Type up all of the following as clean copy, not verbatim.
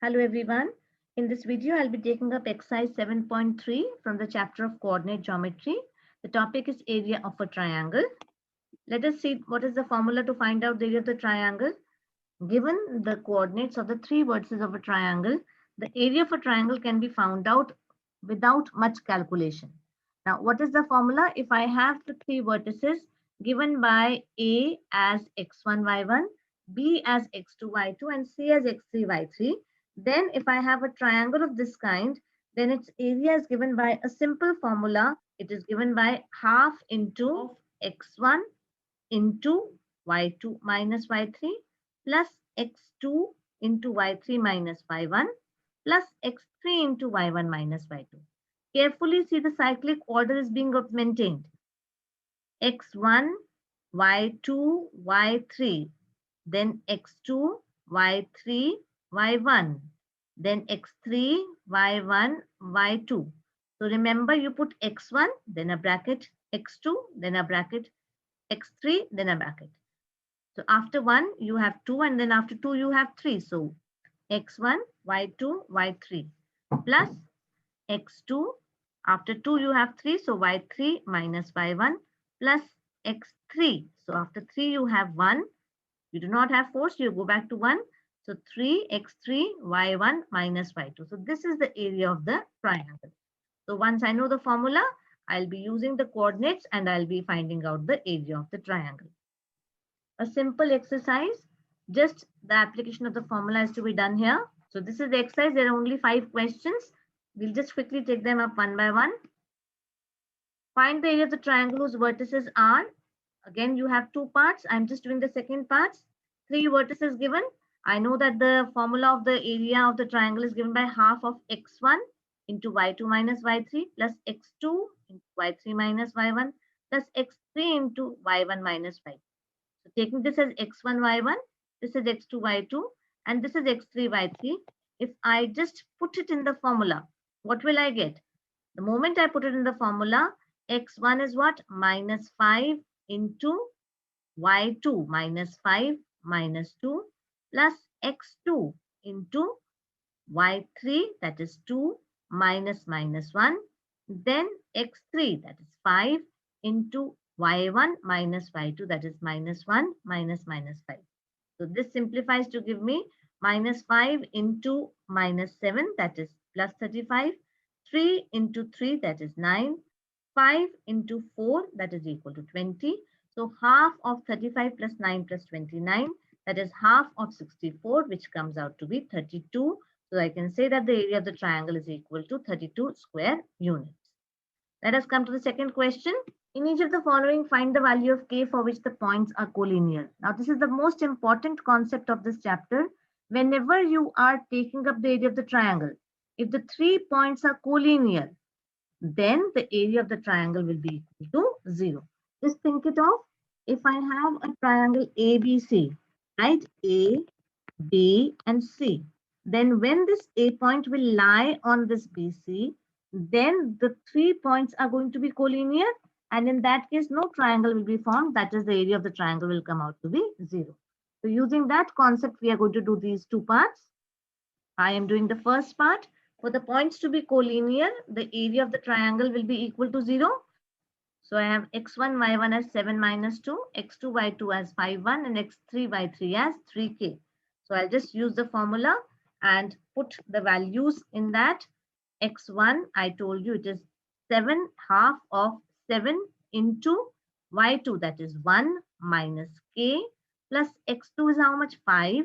Hello everyone. In this video, I'll be taking up exercise 7.3 from the chapter of coordinate geometry. The topic is area of a triangle. Let us see what is the formula to find out the area of the triangle. Given the coordinates of the three vertices of a triangle, the area of a triangle can be found out without much calculation. Now, what is the formula? If I have the three vertices given by A as x1, y1, B as x2, y2, and C as x3, y3, then if I have a triangle of this kind, then its area is given by a simple formula. It is given by half into x1 into y2 minus y3 plus x2 into y3 minus y1 plus x3 into y1 minus y2. Carefully see the cyclic order is being maintained. x1, y2, y3, then x2, y3, y1, then x3, y1, y2. So remember, you put x1, then a bracket, x2, then a bracket, x3, then a bracket. So after 1, you have 2, and then after 2, you have 3. So x1, y2, y3 plus x2. After 2, you have 3. So y3 minus y1 plus x3. So after 3, you have 1. You do not have 4, so you go back to 1. So 3x3, y1 minus y2. So this is the area of the triangle. So once I know the formula, I'll be using the coordinates and I'll be finding out the area of the triangle. A simple exercise, just the application of the formula is to be done here. So this is the exercise. There are only 5 questions. We'll just quickly take them up one by one. Find the area of the triangle whose vertices are. Again, you have 2 parts. I'm just doing the second part. 3 vertices given. I know that the formula of the area of the triangle is given by half of x1 into y2 minus y3 plus x2 into y3 minus y1 plus x3 into y1 minus y2. So taking this as x1, y1, this is x2, y2, and this is x3, y3. If I just put it in the formula, what will I get? The moment I put it in the formula, x1 is what? Minus 5 into y2 minus 5 minus 2 plus x2 into y3, that is 2 minus minus 1. Then x3, that is 5 into y1 minus y2, that is minus 1 minus minus 5. So this simplifies to give me minus 5 into minus 7, that is plus 35. 3 into 3, that is 9. 5 into 4, that is equal to 20. So half of 35 plus 9 plus 29, that is half of 64, which comes out to be 32. So I can say that the area of the triangle is equal to 32 square units. Let us come to the second question. In each of the following, find the value of k for which the points are collinear. Now, this is the most important concept of this chapter. Whenever you are taking up the area of the triangle, if the 3 points are collinear, then the area of the triangle will be equal to 0. Just think it of. If I have a triangle ABC, right? A, B, and C. Then when this A point will lie on this BC, then the 3 points are going to be collinear. And in that case, no triangle will be formed. That is, the area of the triangle will come out to be 0. So using that concept, we are going to do these 2 parts. I am doing the first part. For the points to be collinear, the area of the triangle will be equal to 0. So I have x1, y1 as 7 minus 2, x2, y2 as 5, 1, and x3, y3 as 3k. So I'll just use the formula and put the values in that. X1, I told you it is 7 half of 7 into y2, that is 1 minus k, plus x2 is how much? 5.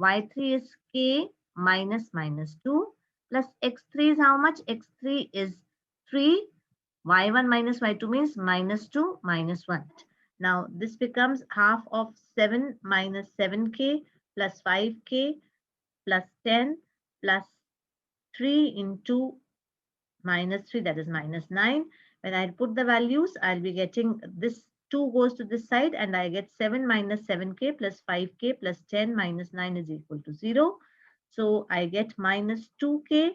Y3 is k minus minus 2, plus x3 is how much? X3 is 3. Y1 minus y2 means minus 2 minus 1. Now this becomes half of 7 minus 7k plus 5k plus 10 plus 3 into minus 3, that is minus 9. When I put the values, I'll be getting this 2 goes to this side and I get 7 minus 7k plus 5k plus 10 minus 9 is equal to 0. So I get minus 2k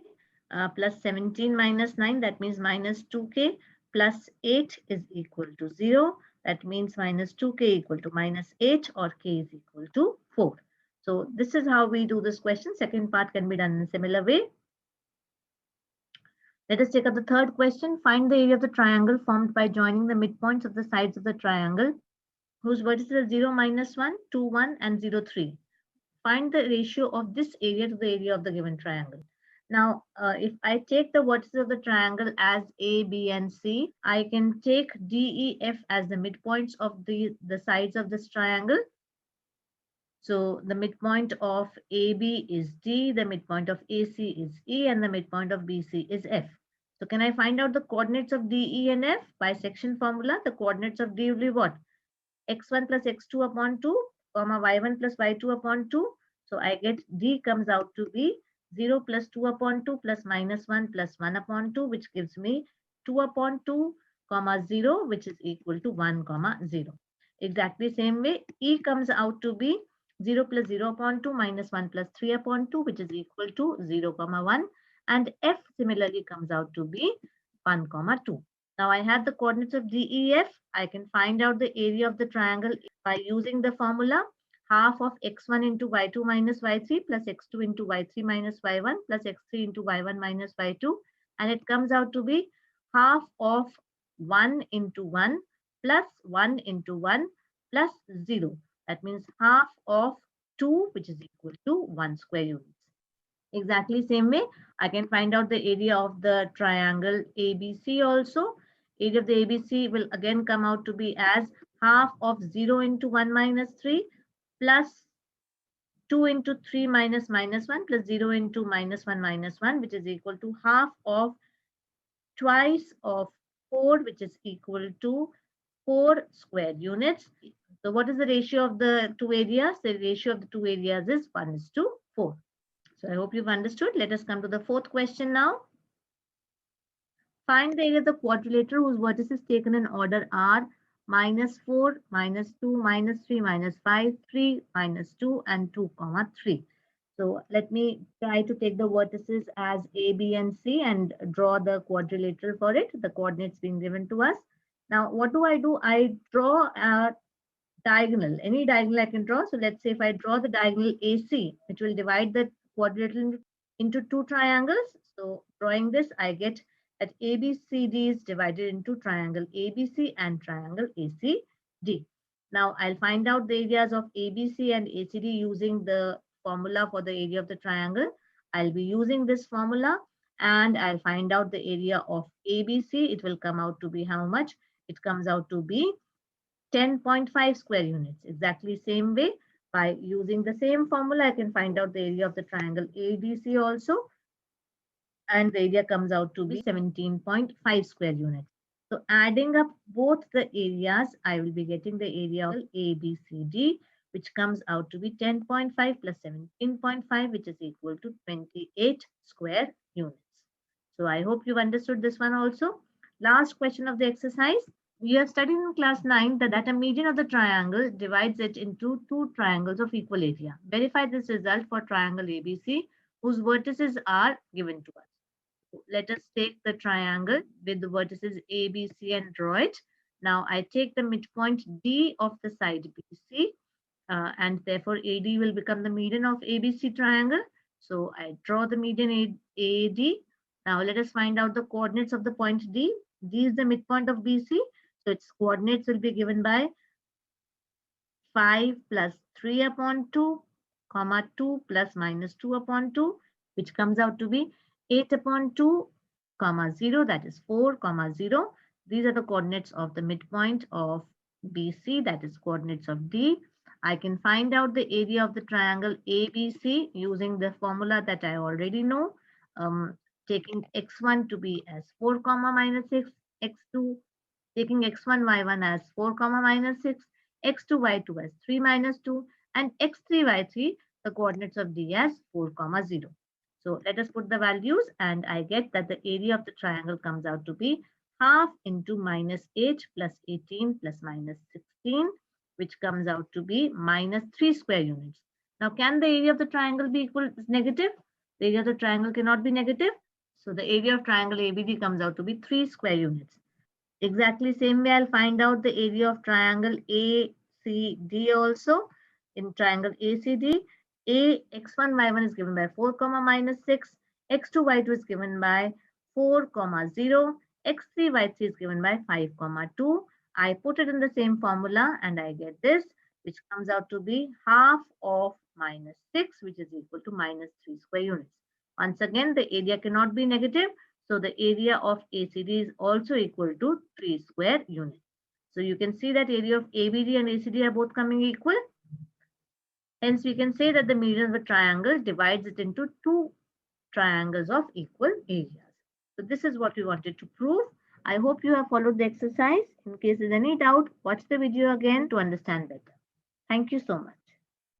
plus 17 minus 9, that means minus 2k plus 8 is equal to 0. That means minus 2k equal to minus 8 or k is equal to 4. So this is how we do this question. Second part can be done in a similar way. Let us take up the third question. Find the area of the triangle formed by joining the midpoints of the sides of the triangle whose vertices are 0, -1, 2, 1 and 0, 3. Find the ratio of this area to the area of the given triangle. Now, if I take the vertices of the triangle as A, B, and C, I can take D, E, F as the midpoints of the sides of this triangle. So the midpoint of AB is D, the midpoint of AC is E, and the midpoint of BC is F. So can I find out the coordinates of D, E, and F? By section formula, the coordinates of D will be what? X1 plus X2 upon 2, comma Y1 plus Y2 upon 2. So I get D comes out to be 0 plus 2 upon 2 plus -1 plus 1 upon 2, which gives me 2 upon 2, comma 0, which is equal to 1, comma 0. Exactly same way, E comes out to be 0 plus 0 upon 2 minus 1 plus 3 upon 2, which is equal to 0, comma 1. And F similarly comes out to be 1, comma 2. Now I have the coordinates of DEF. I can find out the area of the triangle by using the formula half of x1 into y2 minus y3 plus x2 into y3 minus y1 plus x3 into y1 minus y2. And it comes out to be half of 1 into 1 plus 1 into 1 plus 0. That means half of 2, which is equal to 1 square units. Exactly same way, I can find out the area of the triangle ABC also. Area of the ABC will again come out to be as half of 0 into 1 minus 3 plus 2 into 3 minus -1 plus 0 into -1 minus 1, which is equal to half of twice of 4, which is equal to 4 square units. So what is the ratio of the two areas? The ratio of the two areas is 1:4. So I hope you've understood. Let us come to the fourth question now. Find the area of the quadrilateral whose vertices taken in order are -4, -2, -3, -5, 3, -2, and 2, 3. So let me try to take the vertices as A, B, and C and draw the quadrilateral for it, the coordinates being given to us. Now, what do? I draw a diagonal, any diagonal I can draw. So let's say if I draw the diagonal AC, which will divide the quadrilateral into two triangles. So drawing this, I get that ABCD is divided into triangle ABC and triangle ACD. Now I'll find out the areas of ABC and ACD using the formula for the area of the triangle. I'll be using this formula and I'll find out the area of ABC. It will come out to be how much? It comes out to be 10.5 square units. Exactly same way, by using the same formula, I can find out the area of the triangle ABC also. And the area comes out to be 17.5 square units. So adding up both the areas, I will be getting the area of ABCD, which comes out to be 10.5 plus 17.5, which is equal to 28 square units. So I hope you've understood this one also. Last question of the exercise. We have studied in class 9 that a median of the triangle divides it into two triangles of equal area. Verify this result for triangle ABC, whose vertices are given to us. Let us take the triangle with the vertices A, B, C and draw it. Now I take the midpoint D of the side BC and therefore AD will become the median of ABC triangle. So I draw the median AD. Now let us find out the coordinates of the point D. D is the midpoint of BC. So its coordinates will be given by 5 plus 3 upon 2, comma 2 plus -2 upon 2, which comes out to be 8 upon 2, comma 0, that is 4, comma 0. These are the coordinates of the midpoint of BC, that is coordinates of D. I can find out the area of the triangle ABC using the formula that I already know, taking x1 to be as 4, -6, x2, taking x1, y1 as 4, -6, x2, y2 as 3, -2, and x3, y3, the coordinates of D as 4, 0. So let us put the values and I get that the area of the triangle comes out to be half into -8 plus 18 plus -16, which comes out to be -3 square units. Now, can the area of the triangle be equal negative? The area of the triangle cannot be negative. So the area of triangle ABD comes out to be 3 square units. Exactly same way, I'll find out the area of triangle ACD also. In triangle ACD, x1, y1 is given by 4, minus 6. x2, y2 is given by 4, 0. x3, y3 is given by 5, 2. I put it in the same formula and I get this, which comes out to be half of minus 6, which is equal to minus 3 square units. Once again, the area cannot be negative. So the area of ACD is also equal to 3 square units. So you can see that area of ABD and ACD are both coming equal. Hence, we can say that the median of a triangle divides it into two triangles of equal areas. So this is what we wanted to prove. I hope you have followed the exercise. In case there's any doubt, watch the video again to understand better. Thank you so much.